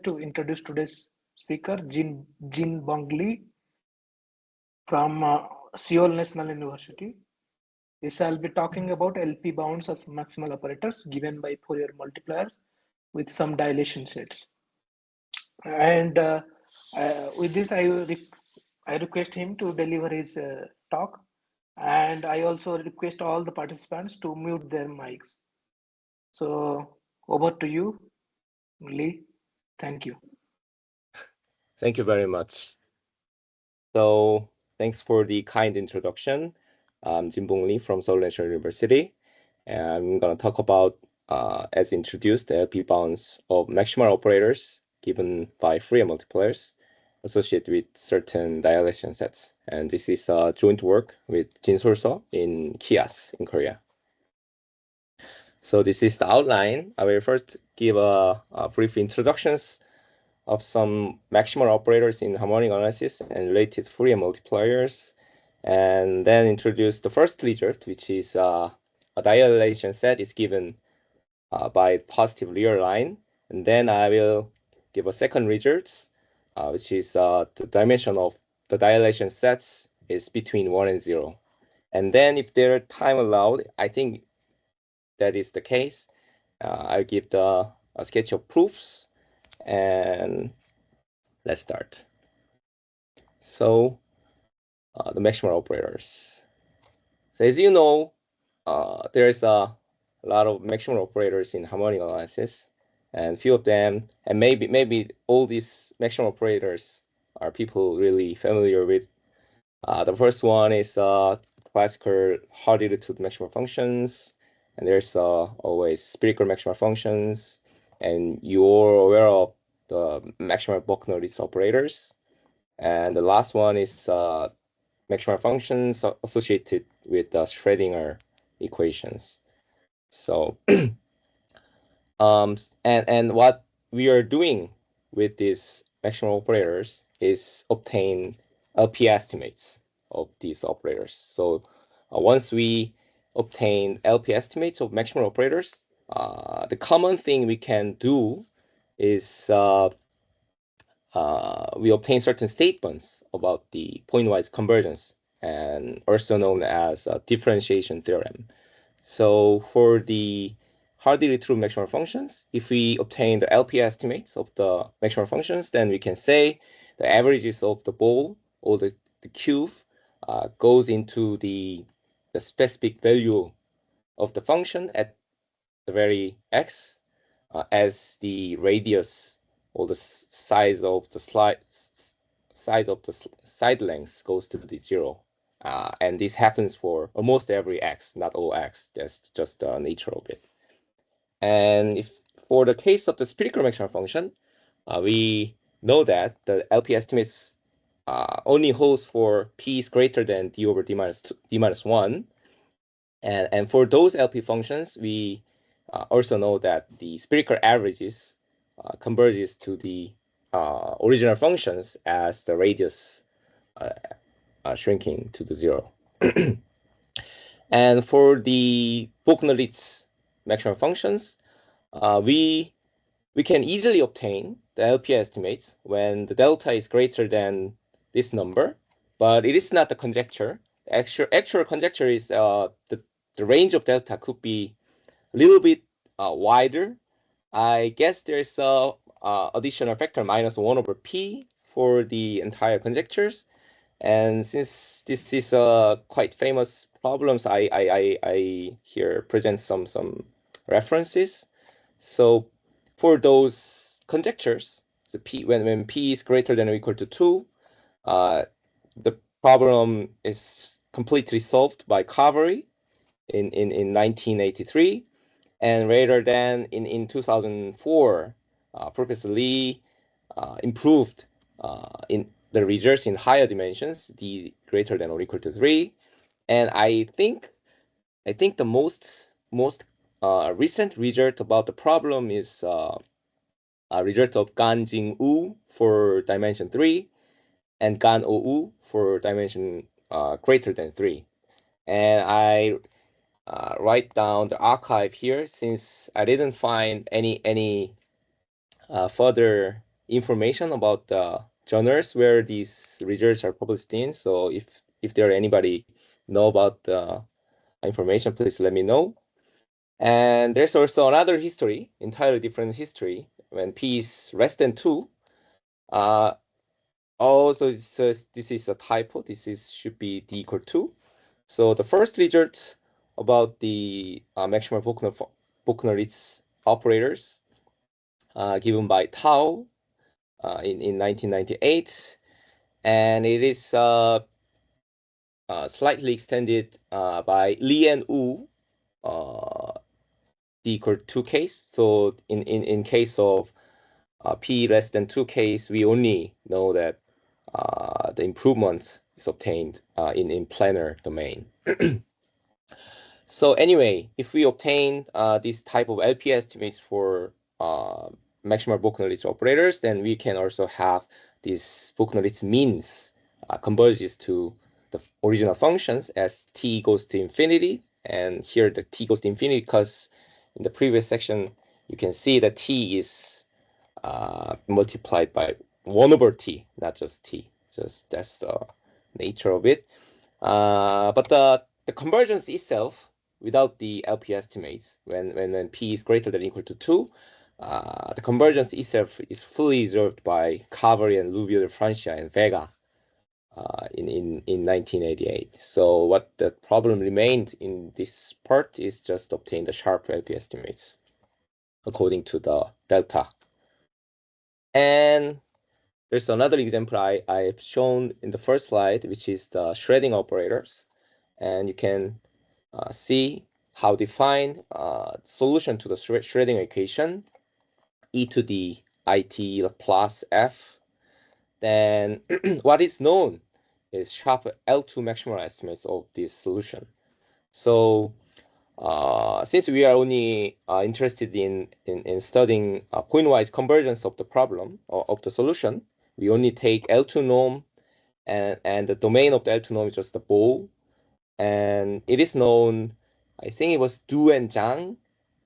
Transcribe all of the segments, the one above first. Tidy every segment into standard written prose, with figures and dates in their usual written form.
to introduce today's speaker, Jin Bong from Seoul National University. This I'll be talking about LP bounds of maximal operators given by Fourier multipliers with some dilation sets. And with this, I request him to deliver his talk, and I also request all the participants to mute their mics. So over to you, Lee. Thank you. Thank you very much. So thanks for the kind introduction. I'm Jin Bong Lee from Seoul National University, and I'm going to talk about, as introduced, the LP bounds of maximal operators given by Fourier multipliers associated with certain dilation sets. And this is a joint work with Jin Solso in KIAS in Korea. So this is the outline. I will first give a brief introductions of some maximal operators in harmonic analysis and related Fourier multipliers, and then introduce the first result, which is a dilation set is given by positive real line, and then I will give a second result, which is the dimension of the dilation sets is between 1 and 0. And then if there are time allowed, I think that is the case, I'll give a sketch of proofs, and let's start. So the maximal operators. So as you know, there's a lot of maximal operators in harmonic analysis, and few of them, and maybe all these maximal operators are people really familiar with. The first one is classical hard-derivative maximal functions, and there's always spherical maximal functions, and you're aware of the maximal Bernoulli operators. And the last one is maximal functions associated with the Schrödinger equations. So, and what we are doing with these maximal operators is obtain LP estimates of these operators. So once we obtain LP estimates of maximal operators, the common thing we can do is we obtain certain statements about the pointwise convergence, and also known as a differentiation theorem. So for the hardly true maximal functions, if we obtain the LP estimates of the maximal functions, then we can say the averages of the ball or the cube goes into the specific value of the function at the very x as the radius or the size of the side length goes to the 0. And this happens for almost every x, not all x. That's just the nature of it. And if for the case of the spherical maximal function, we know that the LP estimates only holds for p is greater than d over d minus 1. And for those LP functions, we also know that the spherical averages converges to the original functions as the radius shrinking to the 0. And for the Bernoulli maximal functions, we can easily obtain the LP estimates when the delta is greater than this number, but it is not the conjecture. Actual conjecture is the range of delta could be a little bit wider. I guess there's a additional factor -1 over p for the entire conjectures. And since this is quite famous problems, I here present some references. So for those conjectures, the p when p is greater than or equal to 2, the problem is completely solved by Carvery in 1983. And rather than in 2004, Professor Lee improved in the results in higher dimensions, d greater than or equal to 3. And I think the most recent result about the problem is a result of Gan Jing Wu for dimension 3 and Gan O Wu for dimension greater than 3. And I write down the archive here since I didn't find any further information about the journals where these results are published in. So if there are anybody know about the information, please let me know. And there's also another history, entirely different history, when p is less than 2. Also, it says this is a typo. This should be d equal 2. So the first result about the maximal Bochner-Ritz operators given by Tao in 1998, and it is slightly extended by Li and Wu d equal 2 case. So in case of p less than 2 case, we only know that the improvement is obtained in planar domain. So anyway, if we obtain this type of LP estimates for maximal Bochner-Ritz operators, then we can also have this Bochner-Ritz means converges to the original functions as t goes to infinity. And here the t goes to infinity because in the previous section, you can see that t is multiplied by 1 over t, not just t. Just that's the nature of it. But the convergence itself, without the LP estimates, when p is greater than or equal to 2, the convergence itself is fully observed by Cavalli and Rubio de Francia and Vega in 1988. So what the problem remained in this part is just obtain the sharp LP estimates according to the delta. And there's another example I've shown in the first slide, which is the shredding operators. And you can see how define solution to the shredding equation, e to the it plus f. Then what is known is sharp L2 maximal estimates of this solution. So since we are only interested in studying pointwise convergence of the problem or of the solution, we only take L2 norm, and the domain of the L2 norm is just the ball. And it is known, I think it was Du and Zhang,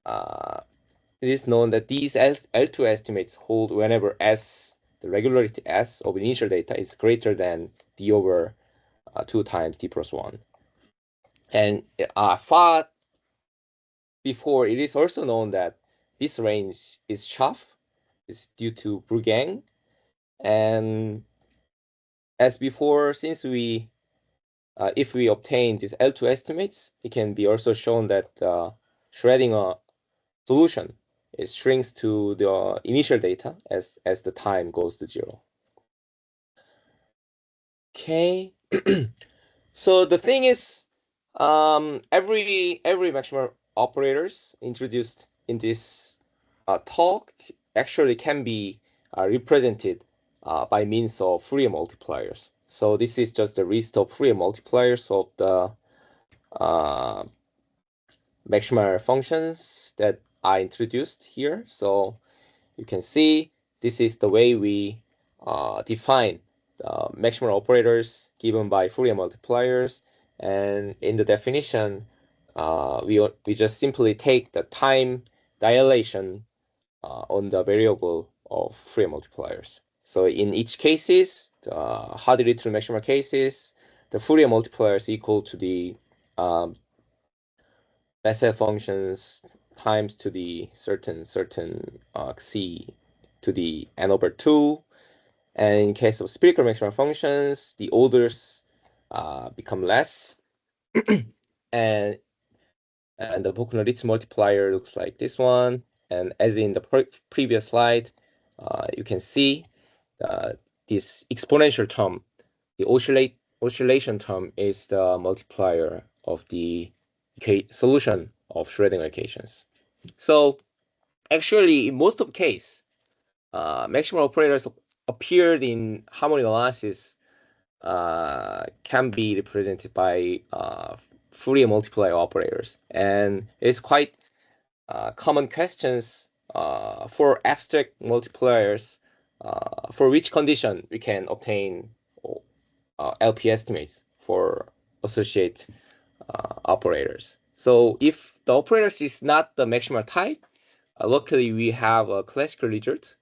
it is known that these L2 estimates hold whenever S, the regularity S of initial data is greater than D over 2 times D plus 1. And far before, it is also known that this range is sharp, is due to Brueggen. And as before, since we if we obtain these L2 estimates, it can be also shown that shredding a solution, it shrinks to the initial data as the time goes to 0. Okay. So the thing is, every maximal operators introduced in this talk actually can be represented by means of Fourier multipliers. So this is just a list of Fourier multipliers of the maximal functions that I introduced here. So you can see this is the way we define the maximal operators given by Fourier multipliers. And in the definition, we just simply take the time dilation on the variable of Fourier multipliers. So in each cases, the hardly true maximal cases, the Fourier multiplier is equal to the Bessel functions times to the certain c to the n over 2. And in case of spherical maximal functions, the orders become less. and the Bochner-Ritz multiplier looks like this one. And as in the previous slide, you can see this exponential term, the oscillation term, is the multiplier of the solution of Schrödinger equations. So actually, in most of the case, maximal operators appeared in harmonic analysis can be represented by Fourier multiplier operators. And it's quite common questions for abstract multipliers for which condition we can obtain LP estimates for associate operators. So if the operators is not the maximal type, luckily we have a classical result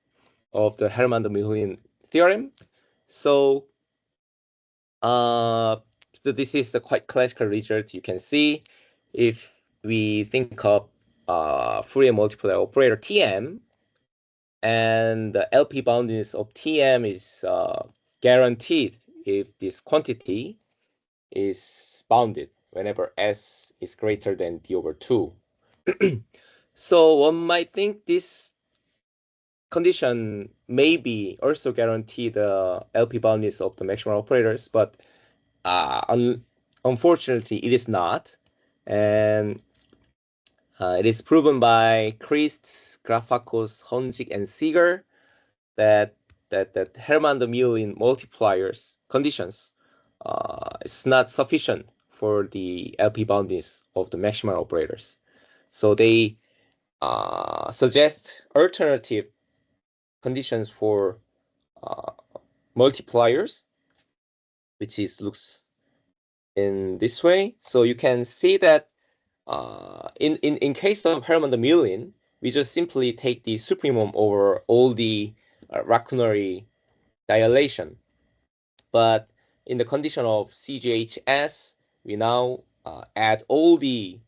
of the Hörmander-Mikhlin theorem. So this is the quite classical result you can see if we think of Fourier multiplier operator Tm, and the LP boundedness of Tm is guaranteed if this quantity is bounded whenever S is greater than D over 2. So one might think this condition may be also guarantee the LP boundedness of the maximal operators, but unfortunately it is not. And it is proven by Christ, Grafakos, Honzik, and Seeger that Hörmander-Mikhlin multipliers conditions is not sufficient for the LP boundedness of the maximal operators. So they suggest alternative conditions for multipliers, which looks in this way. So you can see that in case of Hörmander-Mikhlin, we just simply take the supremum over all the Racunary dilation. But in the condition of CGHS, we now add all the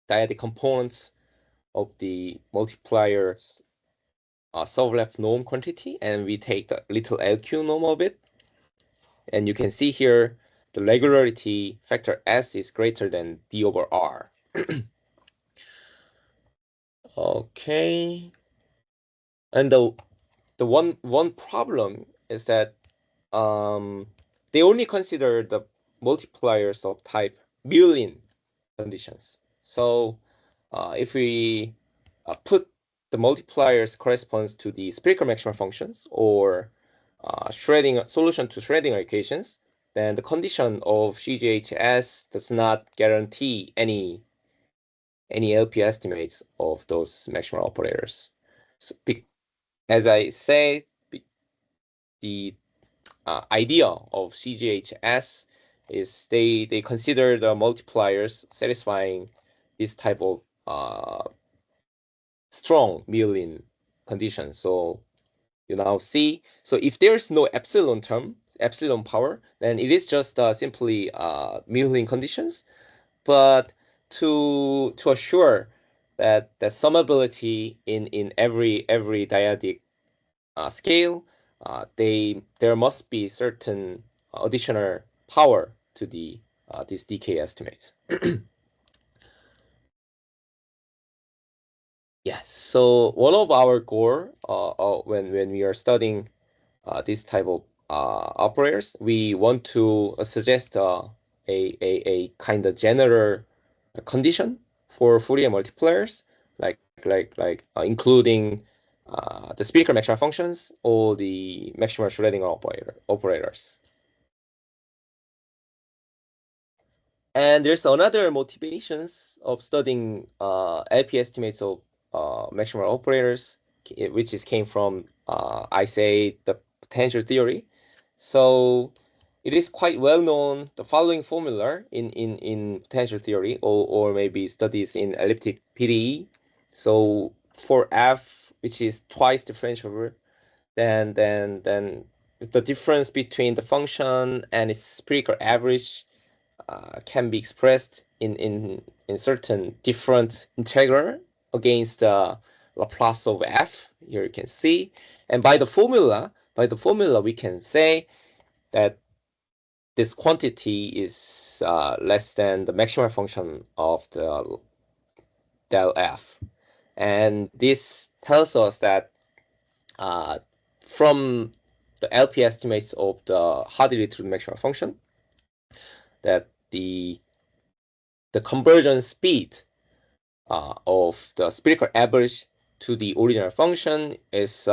dyadic components of the multiplier's Sobolev norm quantity, and we take the little LQ norm of it. And you can see here the regularity factor S is greater than D over R. Okay. And the one problem is that they only consider the multipliers of type Mikhlin conditions. So if we put the multipliers corresponds to the spherical maximal functions or solution to Schrödinger equations, then the condition of CGHS does not guarantee any LP estimates of those maximal operators. So, as I say, the idea of CGHS is they consider the multipliers satisfying this type of strong Mikhlin condition. So you now see, so if there's no epsilon term, epsilon power, then it is just simply Mikhlin conditions. But to assure that summability in every dyadic scale, there must be certain additional power to the these decay estimates. Yes. So one of our goal when we are studying this type of operators, we want to suggest a kind of general condition for Fourier multipliers, like including the spherical maximal functions or the maximal Schrödinger operators. And there's another motivations of studying LP estimates of maximal operators, which came from I say the potential theory. So it is quite well known the following formula in potential theory or maybe studies in elliptic PDE. So for F, which is twice differentiable, then the difference between the function and its spherical average can be expressed in certain different integral against the Laplace of F. Here you can see, and by the formula we can say that this quantity is less than the maximal function of the del F, and this tells us that from the LP estimates of the hardly to the maximal function, that the conversion speed of the spherical average to the original function is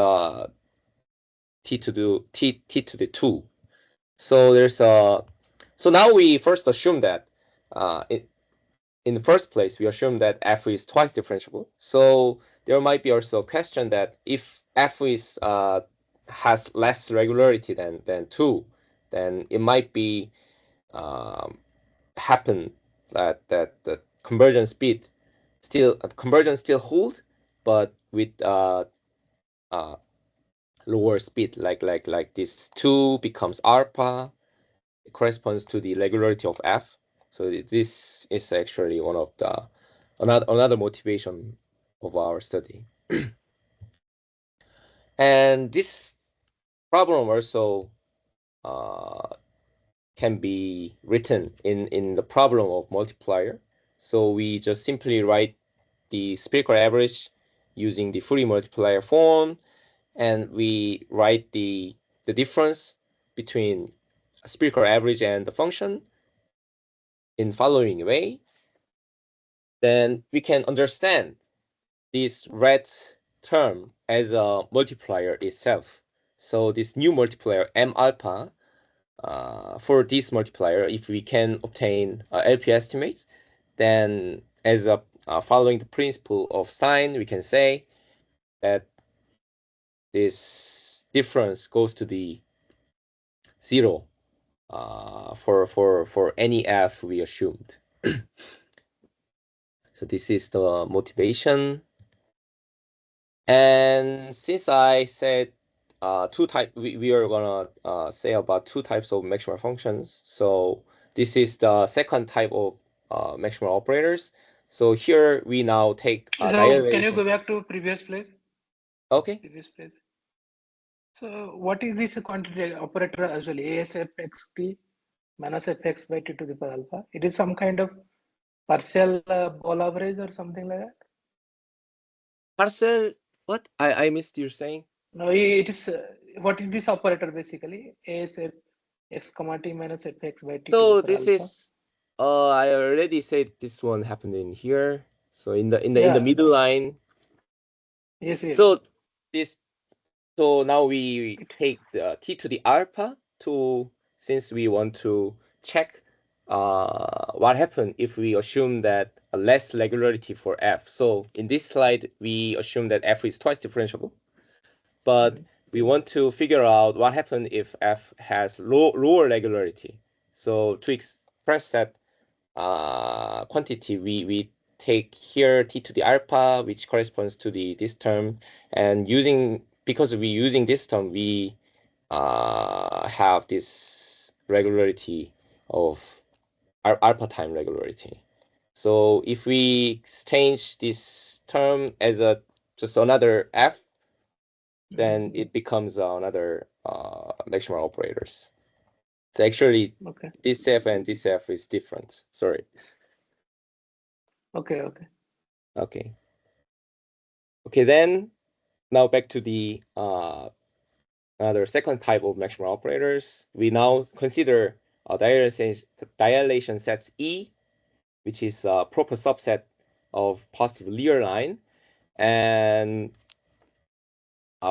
t to the 2. So there's so now we first assume that in the first place we assume that f is twice differentiable. So there might be also a question that if f is has less regularity than 2, then it might be happen that the conversion speed conversion still hold, but with lower speed, like this 2 becomes alpha, it corresponds to the regularity of f. So this is actually one of the another motivation of our study. And this problem also can be written in the problem of multiplier. So we just simply write the spherical average using the Fourier multiplier form, and we write the difference between a spherical average and the function in following way. Then we can understand this red term as a multiplier itself. So this new multiplier m alpha, for this multiplier, if we can obtain LP estimates, then as a following the principle of Stein, we can say that this difference goes to the 0 for any f we assumed. So this is the motivation. And since I said two types, we are gonna say about two types of maximal functions. So this is the second type of maximal operators. So here we now take So can you dilation. go back to previous place? Okay. Previous place. So what is this quantity operator actually? ASFXT minus fx by t to the power alpha. It is some kind of partial ball average or something like that. Parcel, what? I missed you saying. No, it is. What is this operator basically? ASF x comma t minus fx by t to the So power this alpha. is I already said this one happened in here. So in the Yeah. middle line. Yes. Yes. So this, so now we take the t to the alpha to, since we want to check what happened if we assume that a less regularity for f. So in this slide we assume that f is twice differentiable, but we want to figure out what happened if f has lower regularity. So to express that quantity, we take here t to the alpha, which corresponds to this term, and because we're using this term, we have this regularity of alpha time regularity. So if we exchange this term as just another f, then it becomes another maximal operators. So actually, Okay. this f and this f is different. Sorry. Okay. Okay, then now back to the another second type of maximal operators. We now consider dilation sets E, which is a proper subset of positive Lear line, and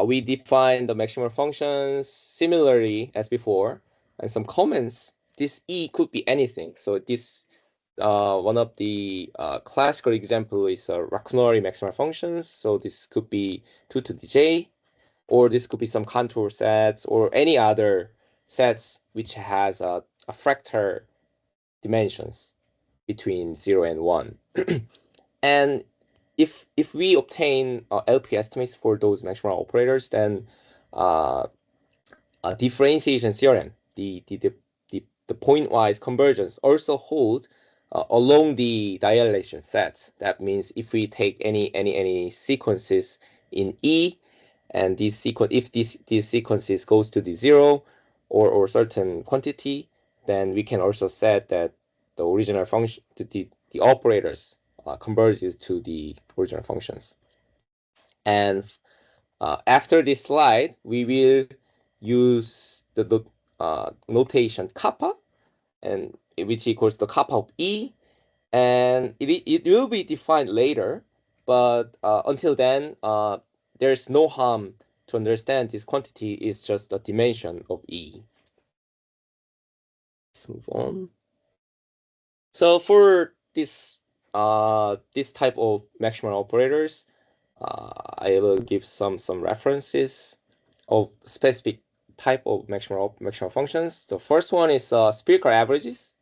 we define the maximal functions similarly as before, and some comments. This E could be anything. So this one of the classical example is Racconori maximal functions. So this could be 2 to the j, or this could be some contour sets or any other sets which has a fractal dimensions between 0 and 1. And if we obtain LP estimates for those maximal operators, then a differentiation theorem, the pointwise convergence also hold along the dilation sets. That means if we take any sequences in E, and this sequence, if these sequences goes to the 0 or certain quantity, then we can also set that the original function, the operators converges to the original functions. And after this slide, we will use the notation kappa, and which equals the kappa of E, and it will be defined later, but until then, there's no harm to understand this quantity is just a dimension of E. Let's move on. So for this type of maximal operators, I will give some references of specific type of maximal functions. The first one is spherical averages.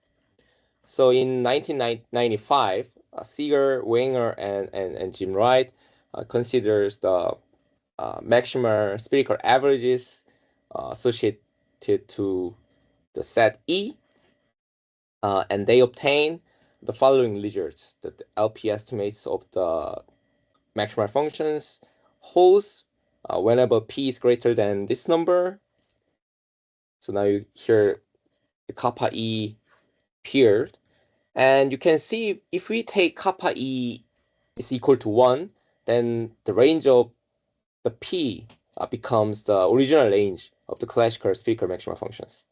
So in 1995, Seeger, Wenger, and Jim Wright considers the maximal spherical averages associated to the set E, and they obtain the following results: that the LP estimates of the maximal functions holds whenever P is greater than this number. So now you hear the kappa E appeared, and you can see if we take kappa E is equal to 1, then the range of the P becomes the original range of the classical spherical maximal functions.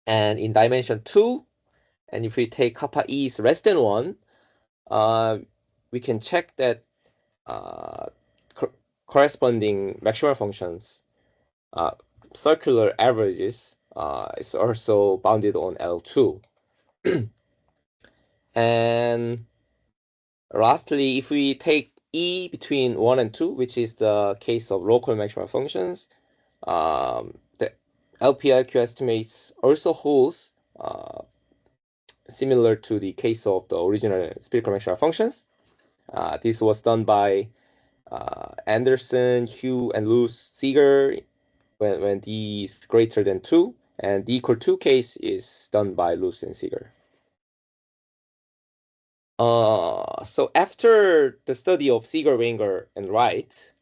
And in dimension 2, and if we take kappa E is less than 1, we can check that corresponding maximal functions, circular averages, is also bounded on L2. And lastly, if we take E between 1 and 2, which is the case of local maximal functions, the LPIQ estimates also holds similar to the case of the original spherical maximal functions. This was done by Anderson, Hugh, and Luz Seeger when D is greater than 2, and D equal 2 case is done by Luz and Seeger. So after the study of Seeger, Wenger, and Wright,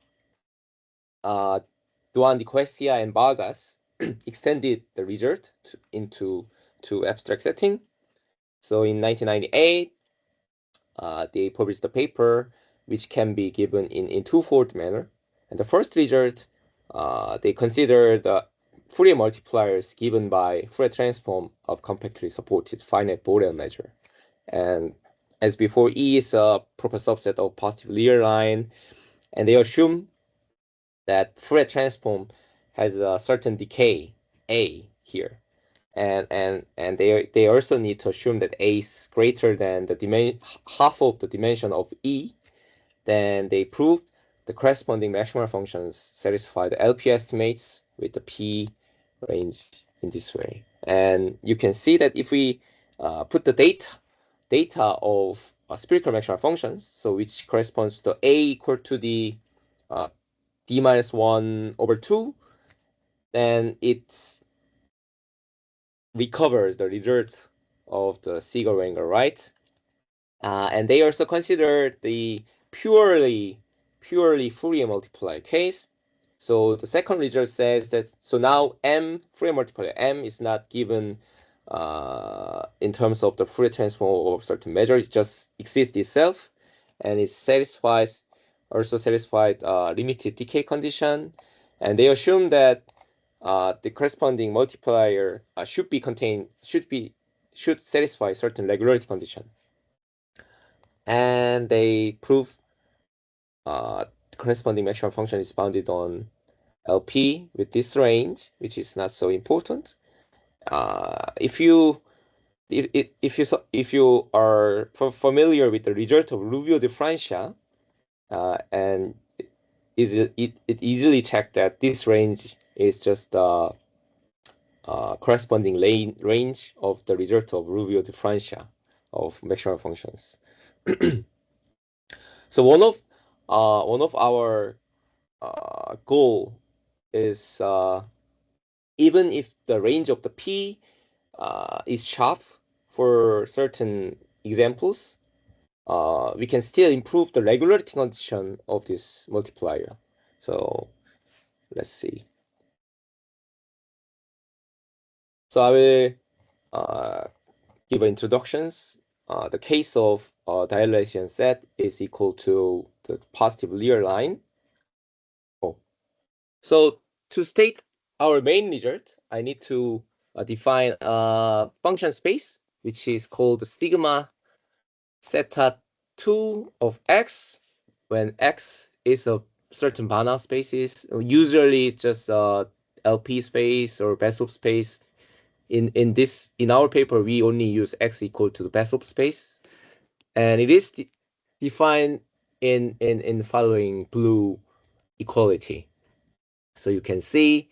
Duan de Quesia and Vargas extended the result into abstract setting. So in 1998, they published a paper which can be given in twofold manner. And the first result, they consider the Fourier multipliers given by Fourier transform of compactly supported finite Borel measure. And as before, E is a proper subset of positive linear line, and they assume that Fourier transform has a certain decay A here. And they also need to assume that A is greater than the half of the dimension of E. Then they proved the corresponding maximal functions satisfy the LP estimates with the P range in this way. And you can see that if we put the data of spherical maximal functions, so which corresponds to A equal to the D minus 1 over 2, then it's recovers the result of the Seeger, Wenger, right? And they also consider the purely Fourier multiplier case. So the second result says that, so now M, Fourier multiplier M is not given in terms of the Fourier transform of certain measure, it just exists itself, and it also satisfied limited decay condition. And they assume that the corresponding multiplier should satisfy certain regularity condition. And they prove the corresponding maximal function is bounded on LP with this range, which is not so important. If you are familiar with the result of Rubio differentia, and it easily checked that this range is just the corresponding range of the result of Rubio differentia of maximal functions. So one of our goal is even if the range of the P is sharp for certain examples, we can still improve the regularity condition of this multiplier. So let's see. So I will give introductions. The case of dilation set is equal to the positive linear line. So to state our main result, I need to define a function space, which is called sigma theta 2 of x, when x is a certain Banach spaces. Usually it's just a LP space or Bessel space. In our paper, we only use x equal to the Bessel space, and it is defined in the following blue equality. So you can see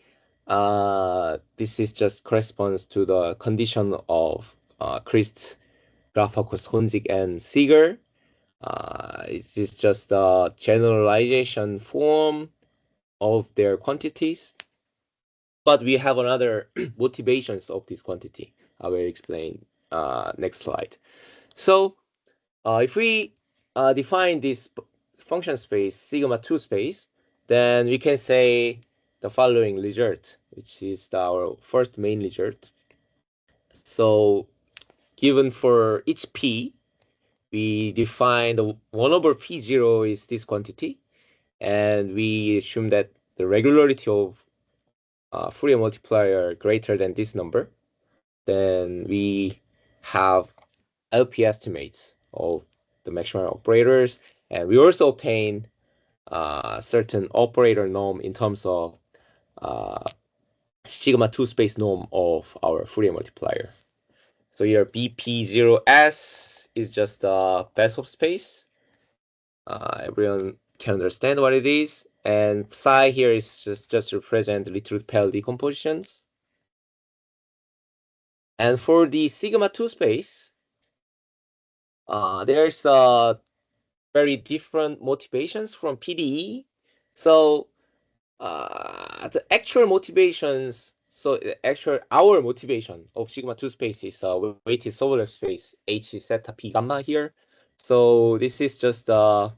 this is just corresponds to the condition of Christ, Grafakos, Honzig, and Seeger. This is just a generalization form of their quantities, but we have another motivations of this quantity. I will explain next slide. So if we define this function space, sigma 2 space, then we can say the following result, which is our first main result. So given for each p, we define the 1 over p0 is this quantity, and we assume that the regularity of Fourier multiplier greater than this number. Then we have LP estimates of the maximal operators, and we also obtain certain operator norm in terms of sigma 2 space norm of our Fourier multiplier. So here BP0S is just the Bezoff space. Everyone can understand what it is. And psi here is just to represent Littruth-Pell decompositions. And for the sigma 2 space, there's very different motivations from PDE. So the actual motivations, our motivation of sigma 2 space is weighted solar space H is theta P gamma here. So this is just a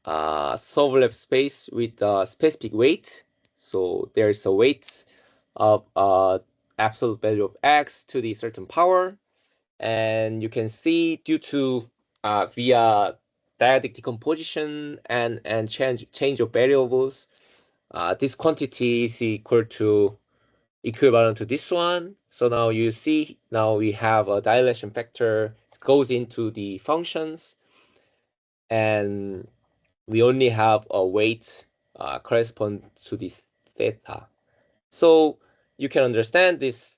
Sobolev space with a specific weight. So there is a weight of absolute value of x to the certain power. And you can see due to via dyadic decomposition and change of variables, this quantity is equivalent to this one. So now you see, now we have a dilation factor. It goes into the functions, and we only have a weight correspond to this theta. So you can understand this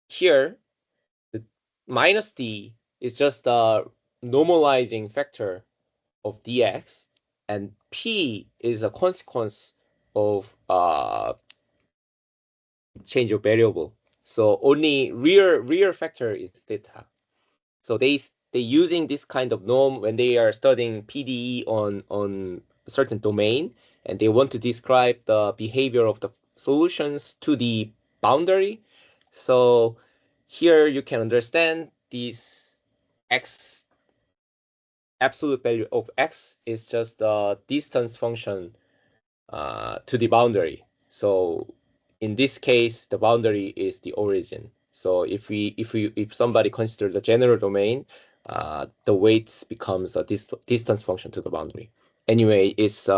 here. The minus d is just a normalizing factor of dx, and p is a consequence of change of variable. So only real factor is theta. So they using this kind of norm when they are studying PDE on a certain domain, and they want to describe the behavior of the solutions to the boundary. So here you can understand this x absolute value of x is just a distance function to the boundary. So in this case, the boundary is the origin. So if somebody considers the general domain, the weights becomes a distance function to the boundary. Anyway, it's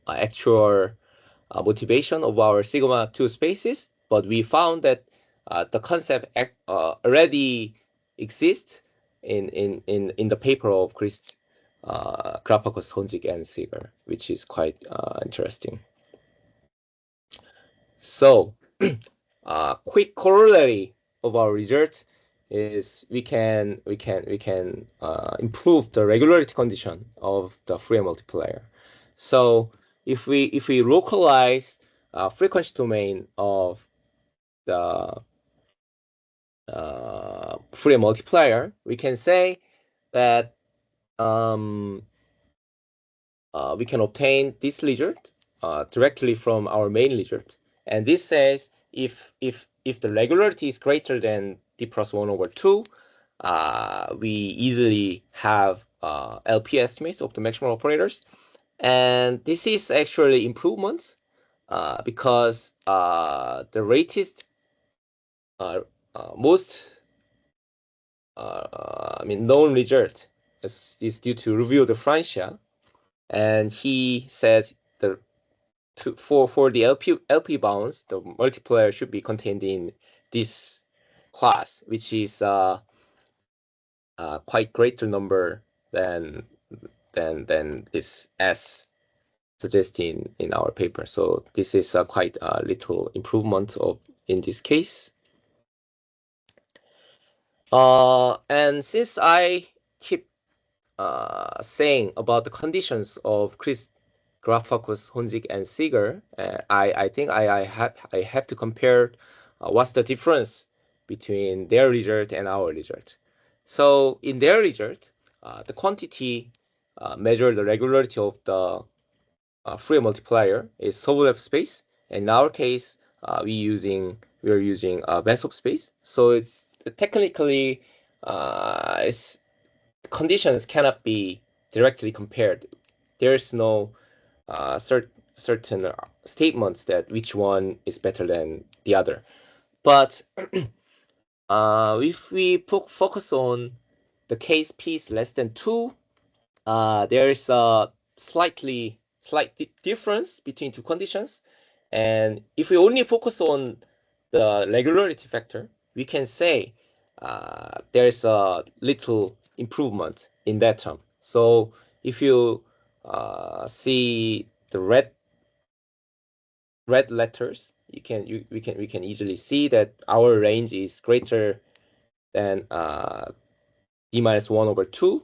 actual motivation of our sigma 2 spaces, but we found that the concept already exists in the paper of Grafakos, Honzik, and Seeger, which is quite interesting. So, quick corollary of our result is we can improve the regularity condition of the Fourier multiplier. So if we localize frequency domain of the Fourier multiplier, we can say that we can obtain this result directly from our main result. And this says if the regularity is greater than d plus 1 over 2, we easily have LP estimates of the maximal operators. And this is actually improvement because the latest most known result is due to Review de Francia, and he says for the LP bounds, the multiplier should be contained in this class, which is quite greater number than this S suggested in our paper. So this is quite a little improvement in this case. And since I keep saying about the conditions of Grafakos, Honzik, and Seeger, I think I have to compare what's the difference between their result and our result. So in their result, the quantity measure the regularity of the Fourier multiplier is Sobolev space. In our case, we're using Bessel space. So it's technically it's conditions cannot be directly compared. There's no certain statements that which one is better than the other. But if we focus on the case p is less than 2, there is a slight difference between two conditions. And if we only focus on the regularity factor, we can say there's a little improvement in that term. So if you see the red letters, we can easily see that our range is greater than d minus 1 over 2.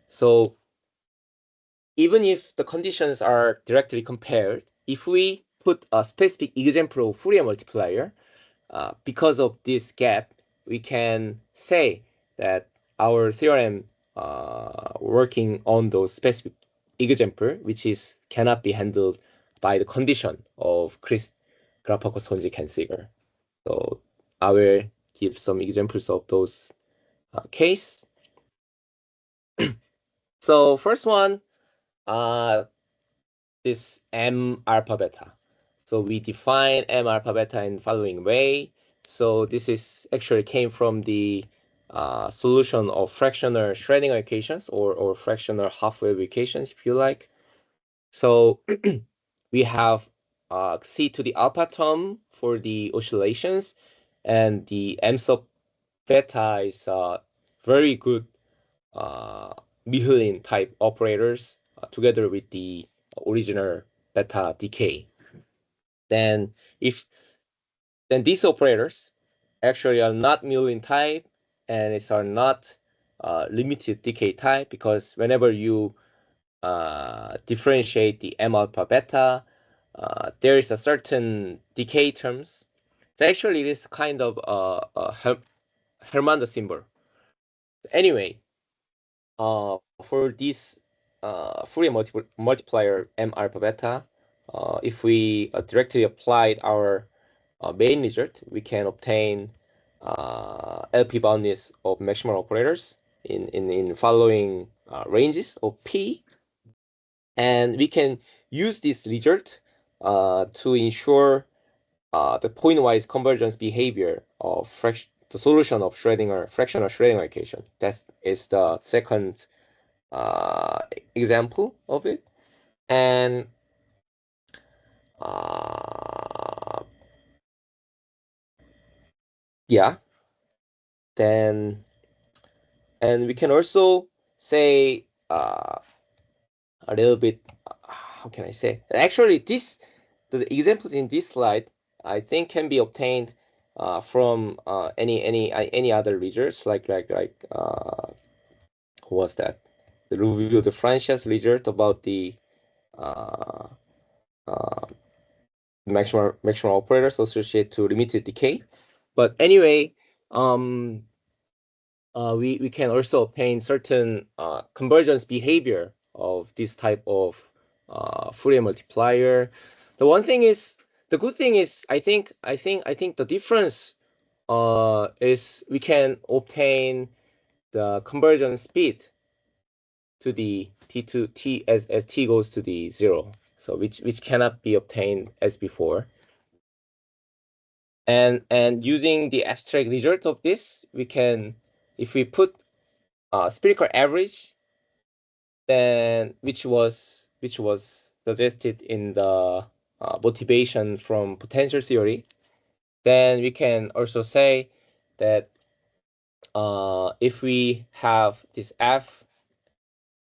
So even if the conditions are directly compared, if we put a specific example of Fourier multiplier, because of this gap, we can say that our theorem working on those specific example, which cannot be handled by the condition of Grapakos-Honji-Kensiger. So I will give some examples of those case. So first one, this m alpha beta. So we define m alpha beta in the following way. So this is actually came from the solution of fractional Schrödinger equations or fractional half-wave equations, if you like. So we have c to the alpha term for the oscillations, and the m sub beta is very good Mikhlin type operators together with the original beta decay. Then these operators actually are not Mikhlin type, and it's are not limited decay type, because whenever you differentiate the m alpha beta, there is a certain decay terms. So actually, it is kind of a Hörmander symbol. Anyway, for this Fourier multiplier m alpha beta, if we directly applied our main result, we can obtain LP boundness of maximal operators in following ranges of P, and we can use this result to ensure the pointwise convergence behavior of the solution of fractional Schrödinger equation. That is the second example of it. And yeah, then, and we can also say a little bit, how can I say? Actually, the examples in this slide, I think, can be obtained from any other results, like who was that? The review of the Franchise result about the maximal operators associated to limited decay. But anyway, we can also obtain certain convergence behavior of this type of Fourier multiplier. The good thing is, I think the difference is we can obtain the convergence speed to the t as t goes to the 0. So which cannot be obtained as before. And using the abstract result of this, we can, if we put spherical average, then which was suggested in the motivation from potential theory, then we can also say that if we have this f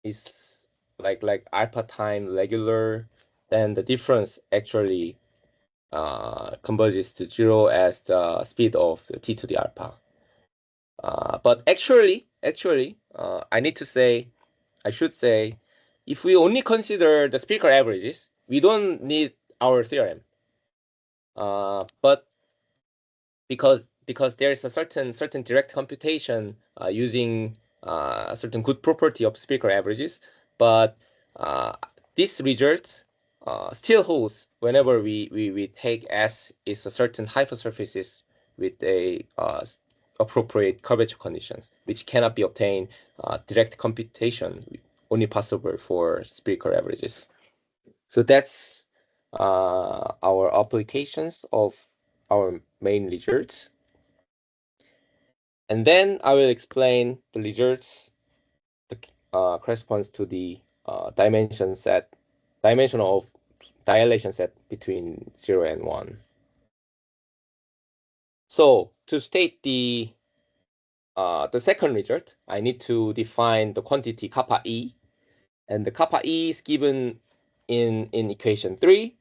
is like alpha time regular, then the difference actually converges to 0 as the speed of the t to the alpha. But actually, I should say, if we only consider the spherical averages, we don't need our theorem. But because there is a certain direct computation using a certain good property of spherical averages, but this result still holds whenever we take S is a certain hypersurfaces with a appropriate curvature conditions, which cannot be obtained direct computation, only possible for spherical averages. So that's our applications of our main results. And then I will explain the results that corresponds to the dimension of dilation set between 0 and 1. So to state the second result, I need to define the quantity kappa E, and the kappa E is given in equation 3.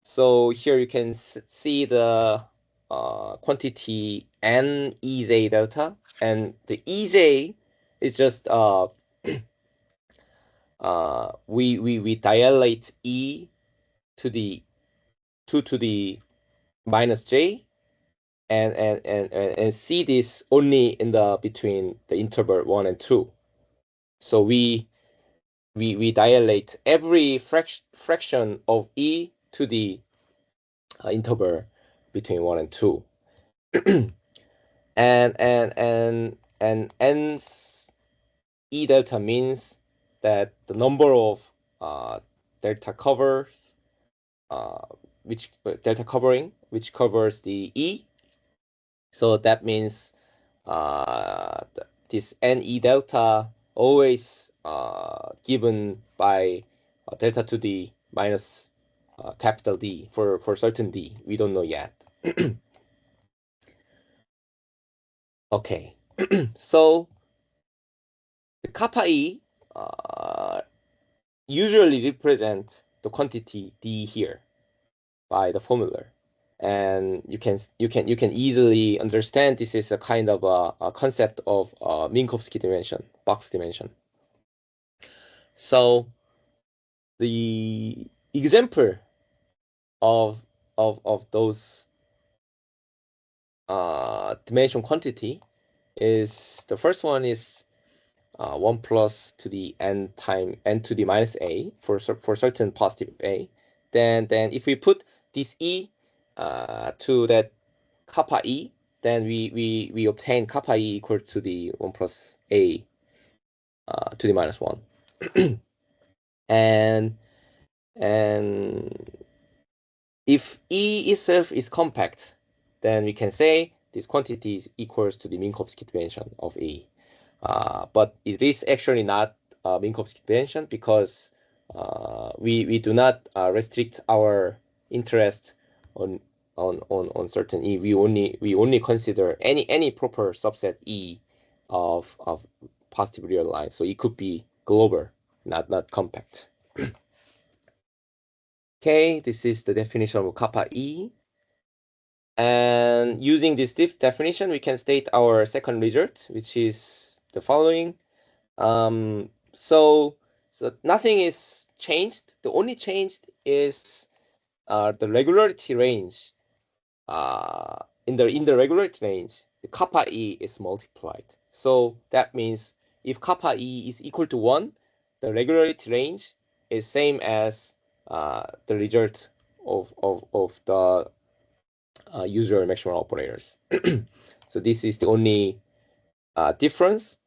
So here you can see the quantity n EJ delta, and the EJ is just we dilate E to the 2 to the minus j, and see this only in the between the interval 1 and 2. So we dilate every fraction of E to the interval between 1 and 2. and n's E delta means that the number of delta covers delta covering which covers the E. So that means this NE delta always given by delta to the minus capital D for certain D. We don't know yet. Okay, so the kappa E usually represent the quantity D here by the formula, and you can easily understand this is a kind of a concept of Minkowski dimension, box dimension. So the example of those dimension quantity is, the first one is 1 plus to the n time n to the minus a for certain positive a. Then if we put this E to that kappa E, then we obtain kappa E equal to the 1 plus a to the minus 1. and if E itself is compact, then we can say this quantity is equals to the Minkowski dimension of E. But it is actually not Minkowski dimension because we do not restrict our interest on certain E. We only consider any proper subset E of positive real line. So it could be global, not compact. Okay, this is the definition of kappa E. And using this definition, we can state our second result, which is the following. So nothing is changed. The only changed is the regularity range. In the regularity range, the kappa E is multiplied. So that means if kappa E is equal to 1, the regularity range is same as the result of the usual maximal operators. So this is the only difference,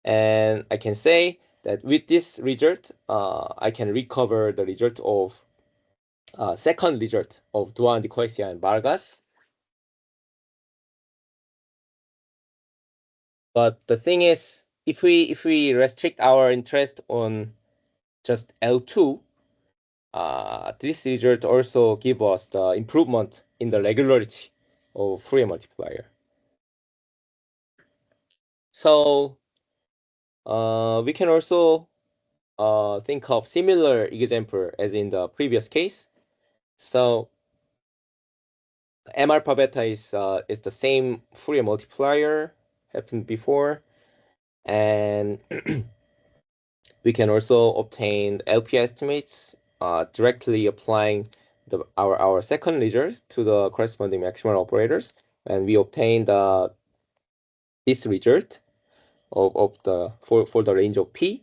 and I can say that with this result, I can recover the result of second result of Duan, Nicosia, and Vargas. But the thing is, if we restrict our interest on just L2, this result also give us the improvement in the regularity of Fourier multiplier. So we can also think of similar example as in the previous case. So M alpha beta is the same Fourier multiplier happened before, and we can also obtain LP estimates directly applying our second result to the corresponding maximal operators, and we obtain this result of the for the range of P.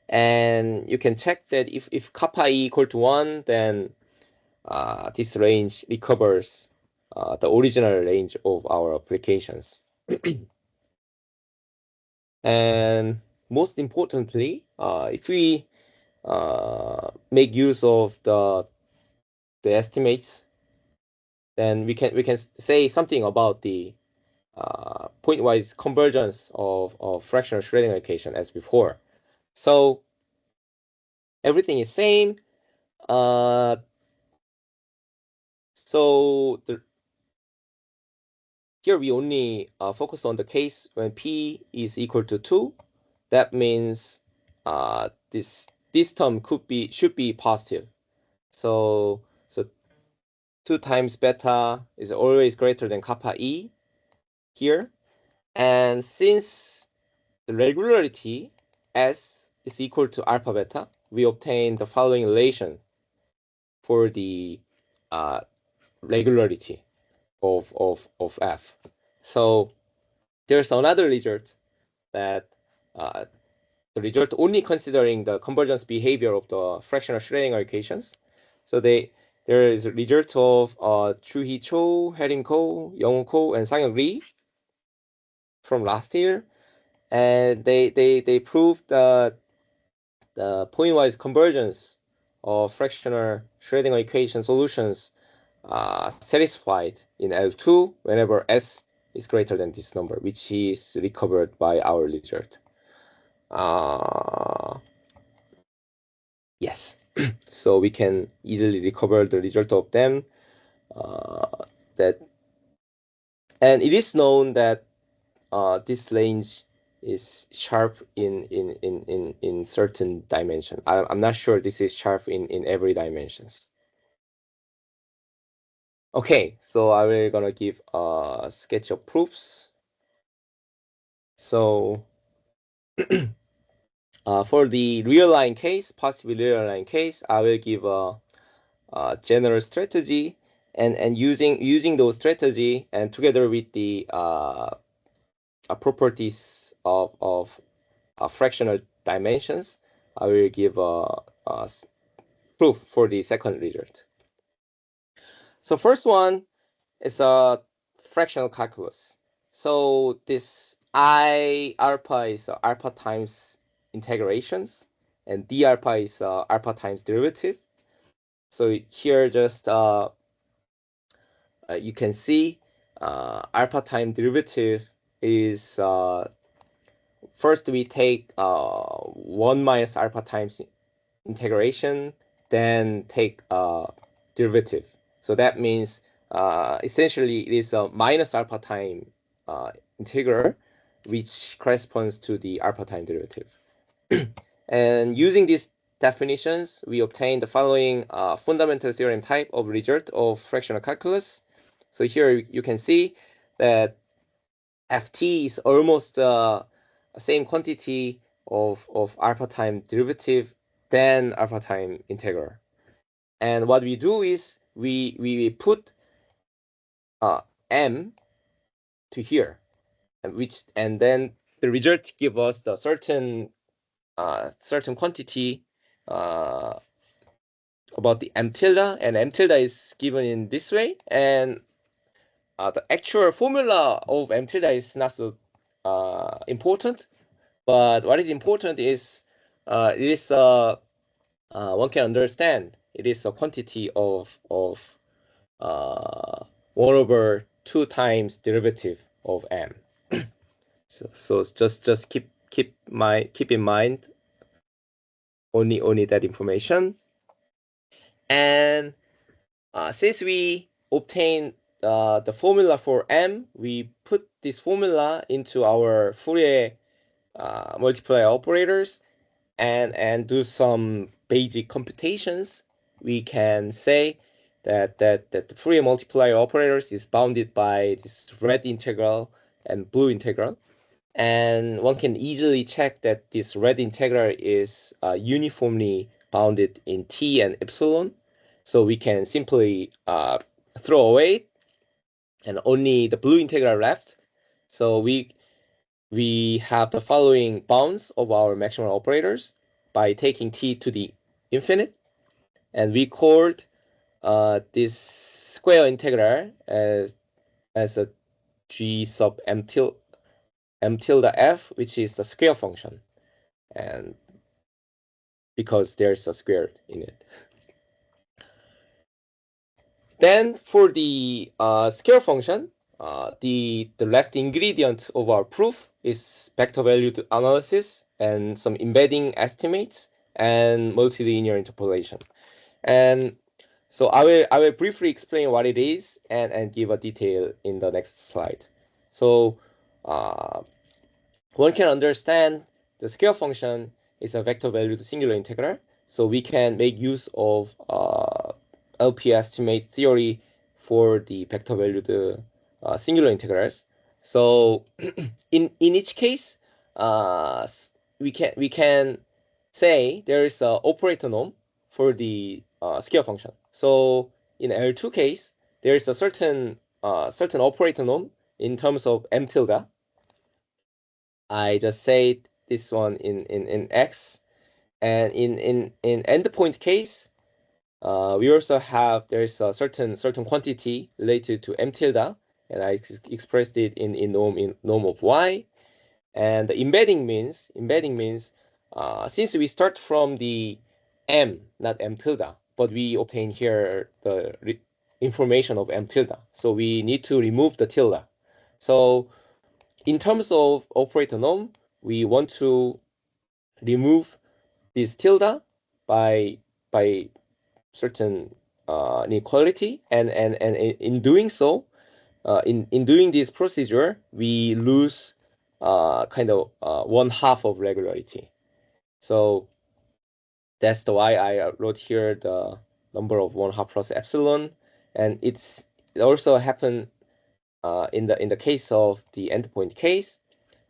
And you can check that if kappa E equal to 1, then this range recovers the original range of our applications. And most importantly, if we make use of the estimates, then we can say something about the pointwise convergence of fractional Schrödinger equation as before. So everything is same. So here we only focus on the case when p is equal to 2. That means this term should be positive. So 2 times beta is always greater than kappa E here. And since the regularity S is equal to alpha beta, we obtain the following relation for the regularity of F. So there's another result that the result only considering the convergence behavior of the fractional Schrödinger equations. So there is a result of Chu-hee Cho, Haerin Ko, Young Ko, and Sang-hyuk Lee from last year, and they proved the pointwise convergence of fractional Schrödinger equation solutions satisfied in L2 whenever S is greater than this number, which is recovered by our result. Yes, so we can easily recover the result of them. And it is known that this range is sharp in certain dimension. I'm not sure this is sharp in every dimensions. Okay, so I will gonna give a sketch of proofs. So for the real line case, possibly real line case, I will give a general strategy, and using those strategy and together with the properties of fractional dimensions, I will give a proof for the second result. So first one is a fractional calculus. So this I alpha is alpha times integrations, and d alpha is alpha times derivative. So here just you can see alpha time derivative is first we take 1 minus alpha times integration, then take derivative. So that means essentially it is a minus alpha time integral, which corresponds to the alpha time derivative. And using these definitions, we obtain the following fundamental theorem type of result of fractional calculus. So here you can see that Ft is almost the same quantity of alpha time derivative than alpha time integral. And what we do is we put m to here, and then the result give us the certain quantity about the m tilde, and m tilde is given in this way, and the actual formula of m tilde is not so important, but what is important is it is one can understand it is a quantity of 1 over 2 times derivative of m. So just keep in mind only that information. And since we obtain the formula for m, we put this formula into our Fourier multiplier operators and do some basic computations. We can say that the Fourier multiplier operators is bounded by this red integral and blue integral. And one can easily check that this red integral is uniformly bounded in t and epsilon. So we can simply throw away and only the blue integral left. So we have the following bounds of our maximal operators. by taking t to the infinite, and we called this square integral as a g sub m tilde f, which is the square function, and because there's a square in it. Then for the square function, the left ingredient of our proof is vector valued analysis and some embedding estimates and multilinear interpolation. And so I will briefly explain what it is and give a detail in the next slide. So one can understand the scale function is a vector valued singular integral. So we can make use of LP estimate theory for the vector valued singular integrals. So in each case, we can say there is an operator norm for the scale function. So in L2 case, there is a certain operator norm in terms of m tilde. I just say this one in X, and in endpoint case, we also have there's a certain quantity related to m tilde, and I expressed it in norm of Y. And the embedding means since we start from the m, not m tilde, but we obtain here the information of m tilde, so we need to remove the tilde. So in terms of operator norm, we want to remove this tilde by certain inequality, and in doing so, in doing this procedure, we lose kind of 1/2 of regularity. So that's the why I wrote here the number of 1/2 plus epsilon, and it also happened in the case of the endpoint case.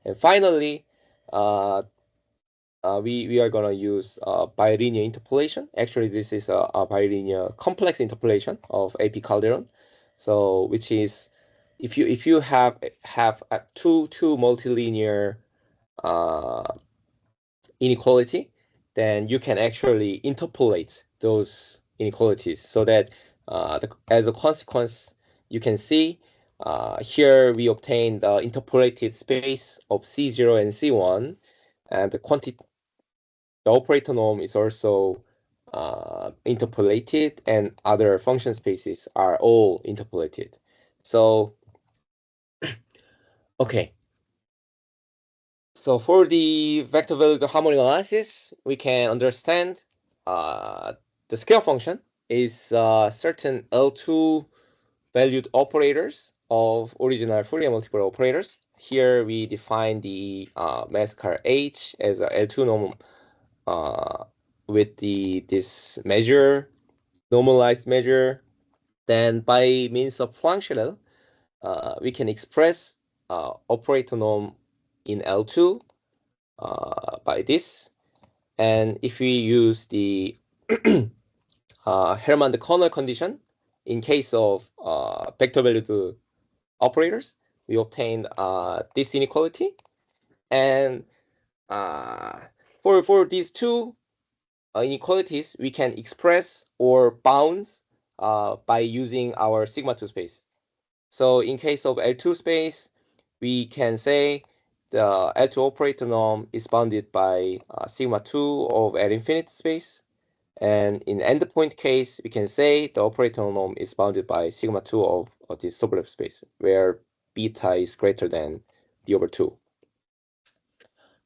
And finally, we are gonna use bilinear interpolation. Actually, this is a bilinear complex interpolation of AP Calderon. So which is if you have two multilinear inequality, then you can actually interpolate those inequalities so that as a consequence, you can see here we obtain the interpolated space of C0 and C1, and the operator norm is also interpolated, and other function spaces are all interpolated. So, okay. So for the vector valued harmonic analysis, we can understand the scale function is certain L2 valued operators of original Fourier multiplier operators. Here we define the mass car H as a L2 norm with this measure, normalized measure. Then by means of functional, we can express operator norm in L2 by this. And if we use the Hörmander corner condition in case of vector valued operators, we obtain this inequality. And for these two inequalities, we can express or bounds by using our sigma 2 space. So in case of L2 space, we can say the L2 operator norm is bounded by sigma 2 of L infinite space. And in endpoint case, we can say the operator norm is bounded by sigma 2 of this sublab space, where beta is greater than d over 2.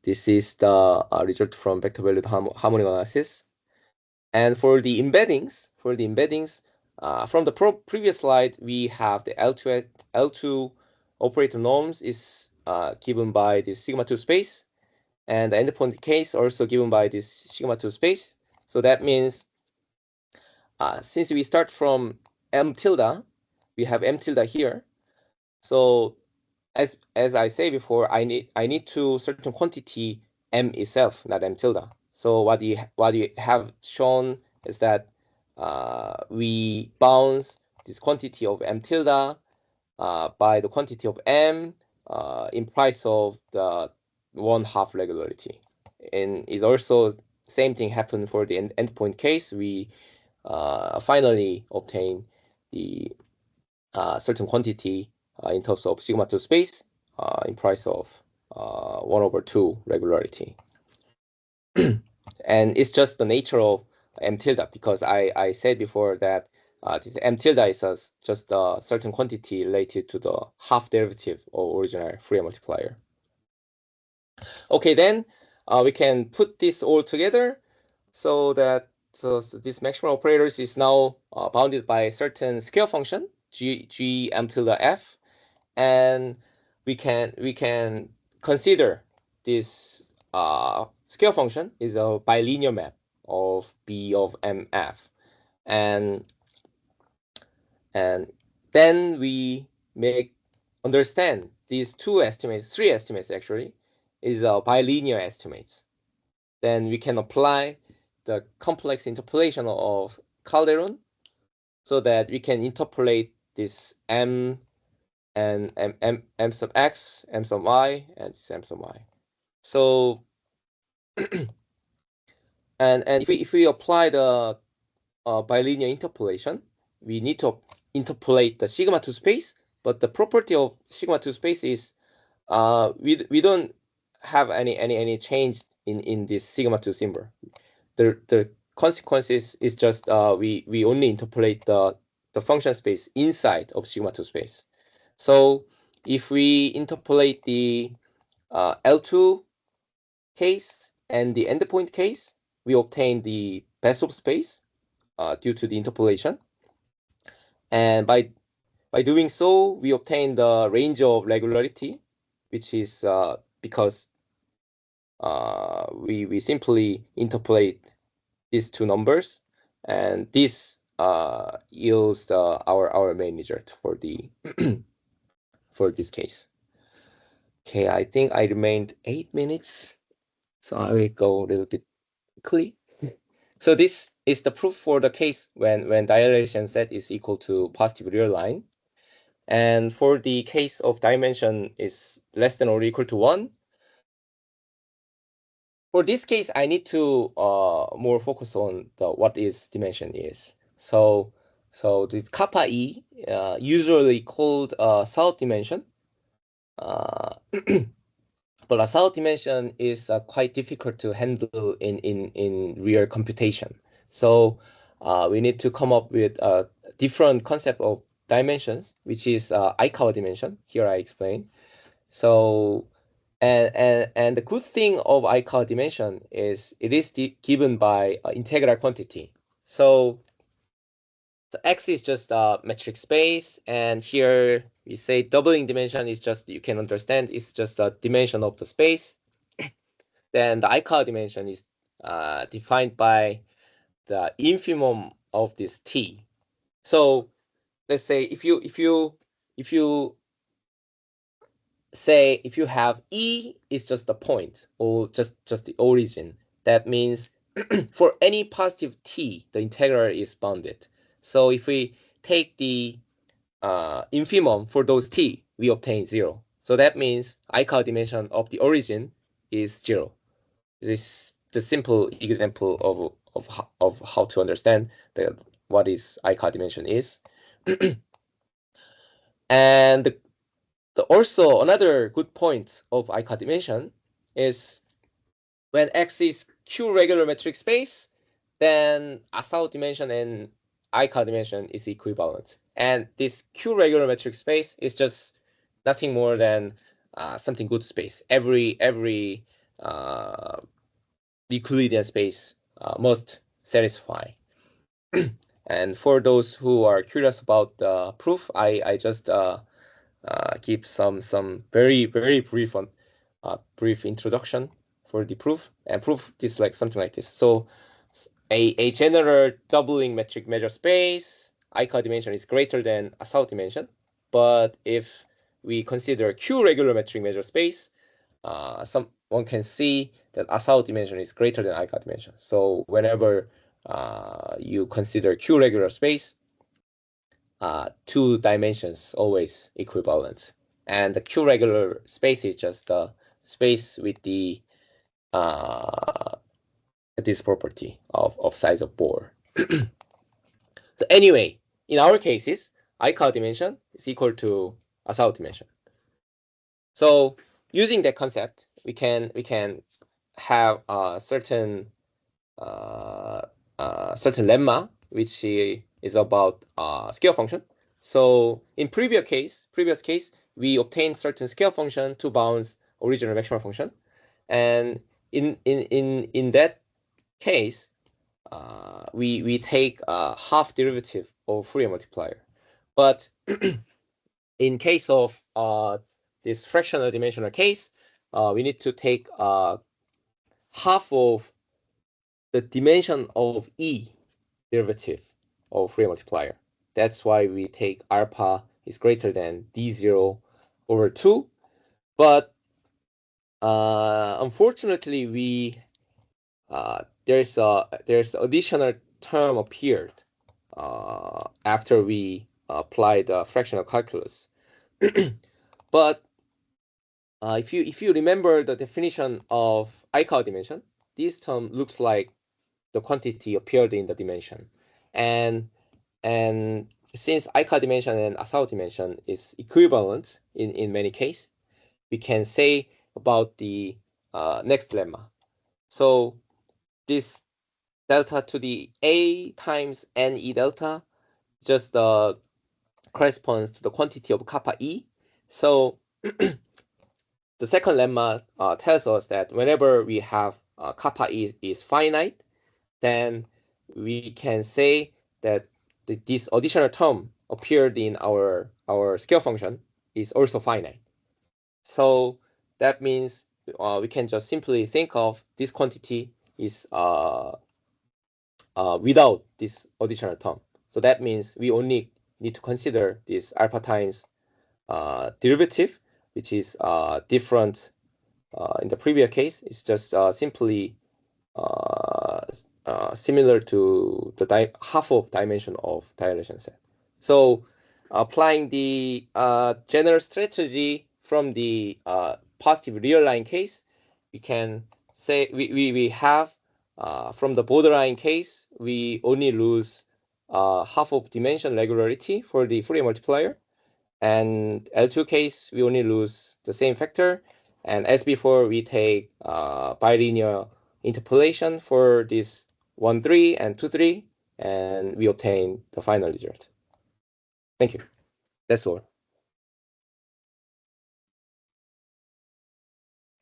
This is the result from vector valued harmonic analysis. And for the embeddings, from the previous slide, we have the L2 operator norms is given by the sigma 2 space, and the endpoint case also given by this sigma 2 space. So that means since we start from m tilde, we have m tilde here. So as I say before, I need to certain quantity m itself, not m tilde. So what you have shown is that we bounce this quantity of m tilde by the quantity of m in price of the 1/2 regularity, and it also same thing happened for the endpoint case. We finally obtain the certain quantity in terms of sigma to space in price of 1/2 regularity. And it's just the nature of m tilde, because I said before that the m tilde is just a certain quantity related to the half derivative of original Fourier multiplier. Okay, then we can put this all together so that this maximal operators is now bounded by a certain scale function g m tilde f, and we can consider this scale function is a bilinear map of B of mf, and then we understand these three estimates actually is bilinear estimates. Then we can apply the complex interpolation of Calderon so that we can interpolate this m and m sub x, m sub y, and m sub y. So and if we apply the bilinear interpolation, we need to interpolate the sigma to space. But the property of sigma to space is we don't have any change in this sigma to symbol. The consequences is just we only interpolate the function space inside of sigma to space. So if we interpolate the L2 case and the endpoint case, we obtain the best of space due to the interpolation. And by doing so, we obtain the range of regularity, which is because we simply interpolate these two numbers, and this yields our main result for the for this case. Okay, I think I remained 8 minutes, so I will go a little bit quickly. So this is the proof for the case when dilation set is equal to positive real line. And for the case of dimension is less than or equal to 1, for this case, I need to more focus on what is dimension is. So this kappa E, usually called South dimension, but a South dimension is quite difficult to handle in real computation. So we need to come up with a different concept of dimensions, which is Aikawa dimension. Here I explain. So and the good thing of Aikawa dimension is it is given by integral quantity. So the X is just a metric space, and here we say doubling dimension is just, you can understand, it's just a dimension of the space. Then the Aikawa dimension is defined by the infimum of this T. So let's say if you say if you have E is just the point or just the origin, that means for any positive T, the integral is bounded. So if we take the infimum for those T, we obtain 0. So that means Aikawa dimension of the origin is 0. This is the simple example of how to understand what is Aikawa dimension is. And also another good point of Aikawa dimension is when X is Q regular metric space, then Asao dimension and Aikawa dimension is equivalent. And this Q regular metric space is just nothing more than something good space. Every Euclidean space must satisfy. And for those who are curious about the proof, I just give some very brief brief introduction for the proof. And proof is like something like this. So a general doubling metric measure space, Aikawa dimension is greater than Asao dimension. But if we consider Q regular metric measure space, one can see that Asao dimension is greater than Aikawa dimension. So whenever you consider Q regular space, two dimensions always equivalent. And the Q regular space is just the space with the this property of size of bore. So anyway, in our cases, Aikau dimension is equal to Asao dimension. So using that concept, we can have a certain lemma which is about scale function. So in previous case, we obtained certain scale function to bounds original maximal function, and in that case, we take a half derivative of Fourier multiplier. But in case of this fractional dimensional case, we need to take half of the dimension of E derivative of Fourier multiplier. That's why we take alpha is greater than d0 over 2. But unfortunately, there's additional term appeared after we applied the fractional calculus. But if you remember the definition of Aikau dimension, this term looks like the quantity appeared in the dimension, and since Aikau dimension and Asao dimension is equivalent in many cases, we can say about the next lemma. So this delta to the A times NE delta just corresponds to the quantity of kappa E. So the second lemma tells us that whenever we have kappa E is finite, then we can say that this additional term appeared in our scale function is also finite. So that means we can just simply think of this quantity is without this additional term. So that means we only need to consider this alpha times derivative, which is different in the previous case. It's just simply similar to the half of dimension of dilation set. So applying the general strategy from the positive real line case, we can say we have from the borderline case, we only lose half of dimension regularity for the Fourier multiplier. And L2 case, we only lose the same factor. And as before, we take bilinear interpolation for this 1, 3 and 2, 3, and we obtain the final result. Thank you. That's all.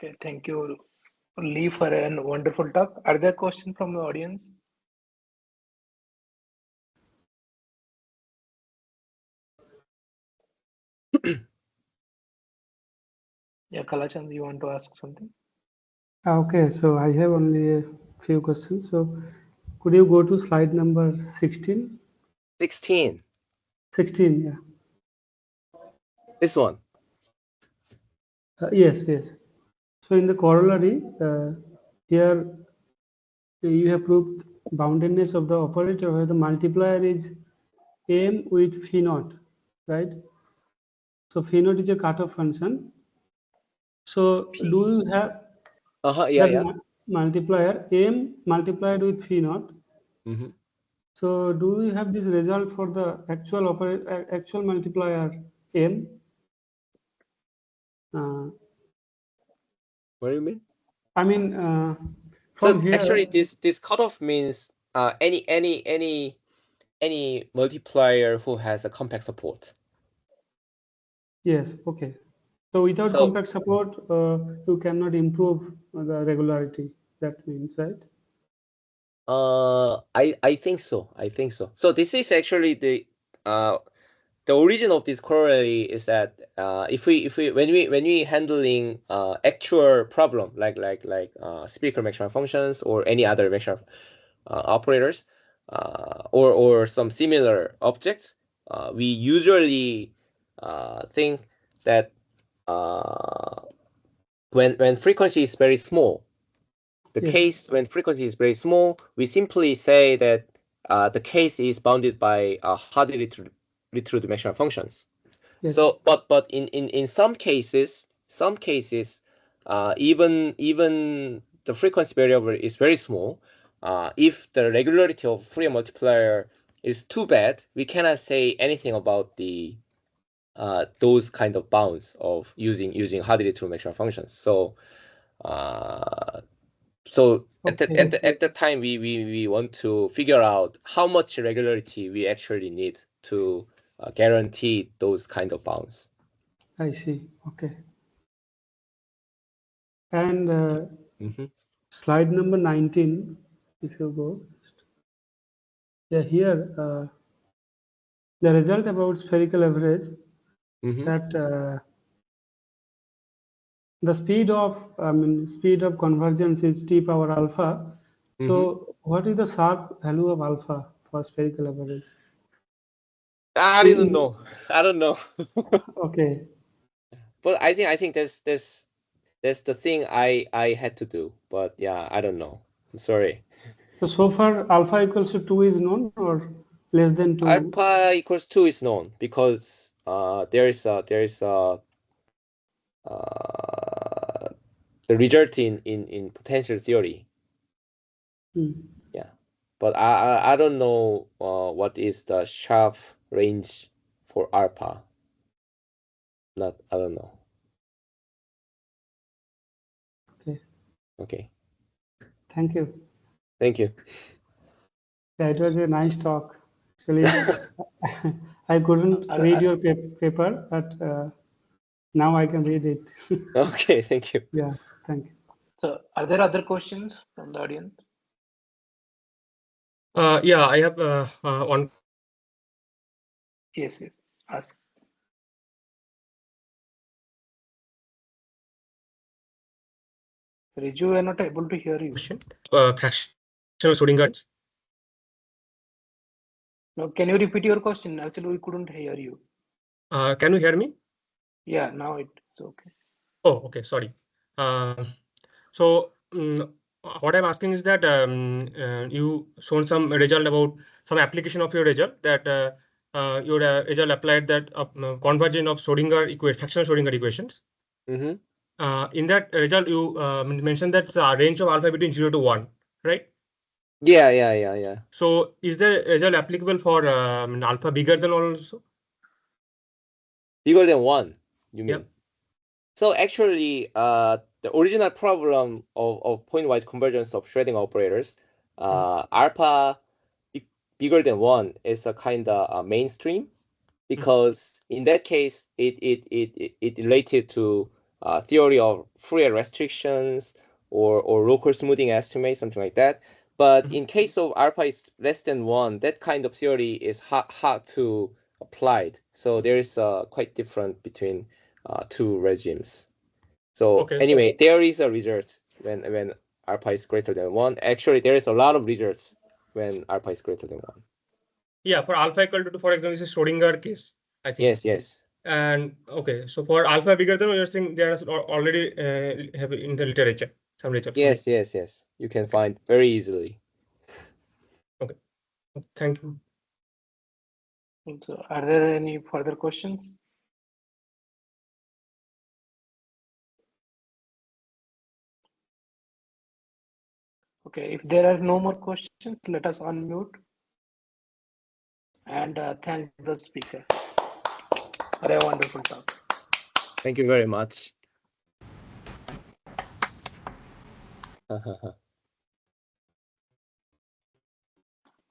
Okay, thank you, Lee, for a wonderful talk. Are there questions from the audience? Yeah, Kalachand, you want to ask something? Okay, so I have only a few questions. So could you go to slide number 16? 16. 16, yeah. This one. Yes. So in the corollary, here you have proved boundedness of the operator where the multiplier is m with phi naught, right? So phi naught is a cutoff function. So do you have multiplier m multiplied with phi naught? Mm-hmm. So do we have this result for the actual multiplier m? What do you mean? I mean, So here, actually, this cutoff means any multiplier who has a compact support. Yes. Okay. So without compact support, you cannot improve the regularity. That means, right? I think so. So this is actually the origin of this corollary is that if we when we handling actual problem like speaker maximal functions or any other maximal operators or some similar objects, we usually think that when frequency is very small, the case when frequency is very small, we simply say that the case is bounded by hardly two-dimensional functions. Yes. So, but in some cases, even the frequency variable is very small, if the regularity of Fourier multiplier is too bad, we cannot say anything about the those kind of bounds of using hardly true maximal functions. So at the time we want to figure out how much regularity we actually need to guarantee those kind of bounds. I see. Okay. And slide number 19, if you go. Yeah, here the result about spherical average that the speed of convergence is t power alpha. So what is the sharp value of alpha for spherical average? I don't know. I don't know. Okay. But I think that's the thing I had to do. But yeah, I don't know. I'm sorry. So far alpha equals to 2 is known or less than 2? Alpha equals 2 is known because there is a the result in potential theory. Yeah, but I don't know what is the sharp range for alpha. I don't know. Okay. Okay. Thank you. Thank you. Yeah, it was a nice talk. Actually, I couldn't read your paper, but now I can read it. Okay, thank you. Yeah, thank you. So, are there other questions from the audience? Yeah, I have one. Yes, ask. Riju, we are not able to hear you. Question. Fractional Schrodinger. No, can you repeat your question? Actually, we couldn't hear you. Can you hear me? Yeah, now it's okay. Oh, okay. Sorry. So what I'm asking is that you shown some result about some application of your result that your result applied that convergence of Schrodinger fractional Schrodinger equations. In that result, you mentioned that range of alpha between 0 to 1, right? Yeah. So is the result applicable for alpha bigger than also? Bigger than 1, you mean? Yep. So actually, the original problem of point-wise convergence of Schrödinger operators, alpha bigger than 1 is a kind of mainstream, because in that case it related to theory of Fourier restrictions or local smoothing estimate, something like that. But in case of alpha is less than 1, that kind of theory is hard to applied. So there is quite different between two regimes. So anyway, there is a result when alpha is greater than 1. Actually, there is a lot of results when alpha is greater than 1. Yeah, for alpha equal to 2, for example, this is Schrodinger case, I think. Yes. And okay, so for alpha bigger than 1, you're saying there is already have in the literature some results. Yes. You can find very easily. Okay, thank you. So, are there any further questions? Okay, if there are no more questions, let us unmute and thank the speaker for a wonderful talk. Thank you very much.